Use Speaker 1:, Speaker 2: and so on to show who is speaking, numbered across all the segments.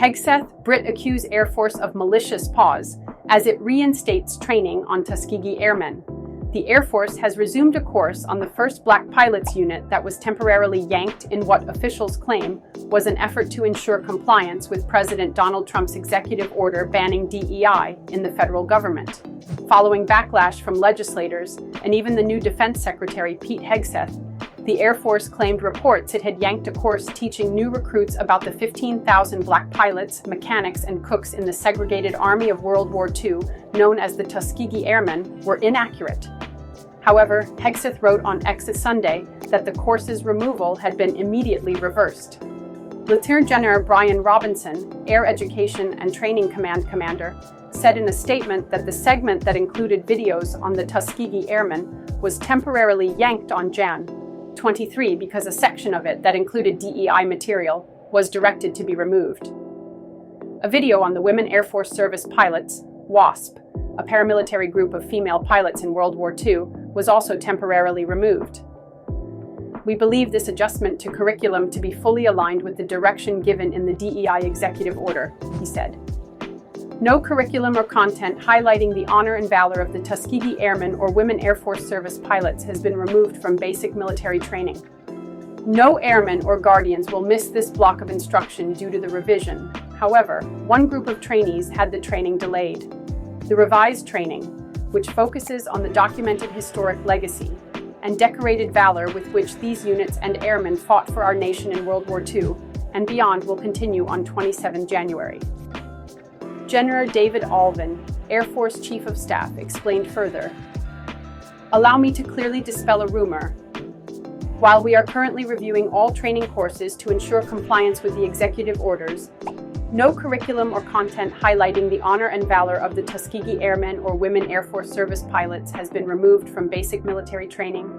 Speaker 1: Hegseth, Britt accuse Air Force of malicious pause as it reinstates training on Tuskegee Airmen. The Air Force has resumed a course on the first Black pilots unit that was temporarily yanked in what officials claim was an effort to ensure compliance with President Donald Trump's executive order banning DEI in the federal government. Following backlash from legislators and even the new Defense Secretary Pete Hegseth, the Air Force claimed reports it had yanked a course teaching new recruits about the 15,000 Black pilots, mechanics, and cooks in the segregated Army of World War II, known as the Tuskegee Airmen, were inaccurate. However, Hegseth wrote on X Sunday that the course's removal had been immediately reversed. Lieutenant General Brian Robinson, Air Education and Training Command Commander, said in a statement that the segment that included videos on the Tuskegee Airmen was temporarily yanked on Jan. 23 because a section of it that included DEI material was directed to be removed. A video on the Women Air Force Service Pilots, WASP, a paramilitary group of female pilots in World War II, was also temporarily removed. We believe this adjustment to curriculum to be fully aligned with the direction given in the DEI executive order, he said. No curriculum or content highlighting the honor and valor of the Tuskegee Airmen or Women Air Force Service pilots has been removed from basic military training. No airmen or guardians will miss this block of instruction due to the revision. However, one group of trainees had the training delayed. The revised training, which focuses on the documented historic legacy and decorated valor with which these units and airmen fought for our nation in World War II and beyond, will continue on 27 January. General David Alvin, Air Force Chief of Staff, explained further, "Allow me to clearly dispel a rumor. While we are currently reviewing all training courses to ensure compliance with the executive orders, no curriculum or content highlighting the honor and valor of the Tuskegee Airmen or Women Air Force Service pilots has been removed from basic military training.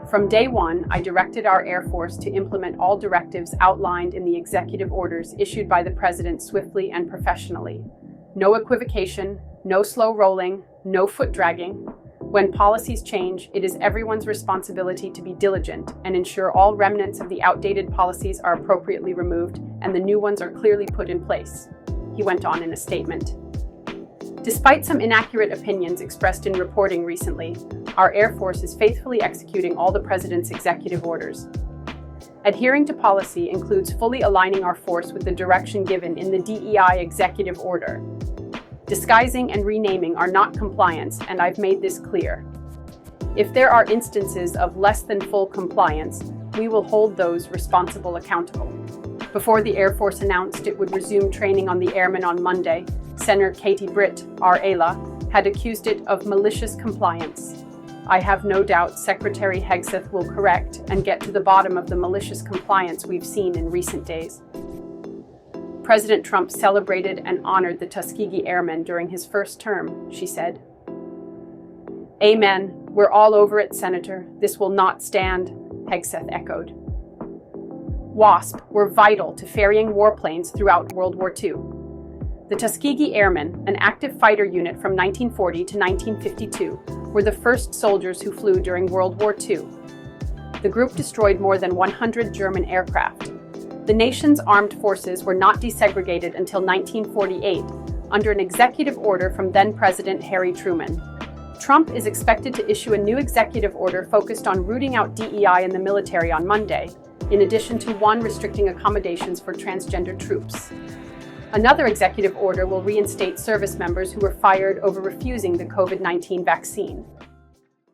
Speaker 1: From day one, I directed our Air Force to implement all directives outlined in the executive orders issued by the President swiftly and professionally. No equivocation, no slow rolling, no foot dragging. When policies change, it is everyone's responsibility to be diligent and ensure all remnants of the outdated policies are appropriately removed and the new ones are clearly put in place," he went on in a statement. Despite some inaccurate opinions expressed in reporting recently, our Air Force is faithfully executing all the President's executive orders. Adhering to policy includes fully aligning our force with the direction given in the DEI executive order. Disguising and renaming are not compliance, and I've made this clear. If there are instances of less than full compliance, we will hold those responsible accountable. Before the Air Force announced it would resume training on the airmen on Monday, Senator Katie Britt, R.A.L.A., had accused it of malicious compliance. I have no doubt Secretary Hegseth will correct and get to the bottom of the malicious compliance we've seen in recent days. President Trump celebrated and honored the Tuskegee Airmen during his first term, she said. "Amen. We're all over it, Senator. This will not stand," Hegseth echoed. WASP were vital to ferrying warplanes throughout World War II. The Tuskegee Airmen, an active fighter unit from 1940 to 1952, were the first soldiers who flew during World War II. The group destroyed more than 100 German aircraft. The nation's armed forces were not desegregated until 1948, under an executive order from then-President Harry Truman. Trump is expected to issue a new executive order focused on rooting out DEI in the military on Monday, in addition to one restricting accommodations for transgender troops. Another executive order will reinstate service members who were fired over refusing the COVID-19 vaccine.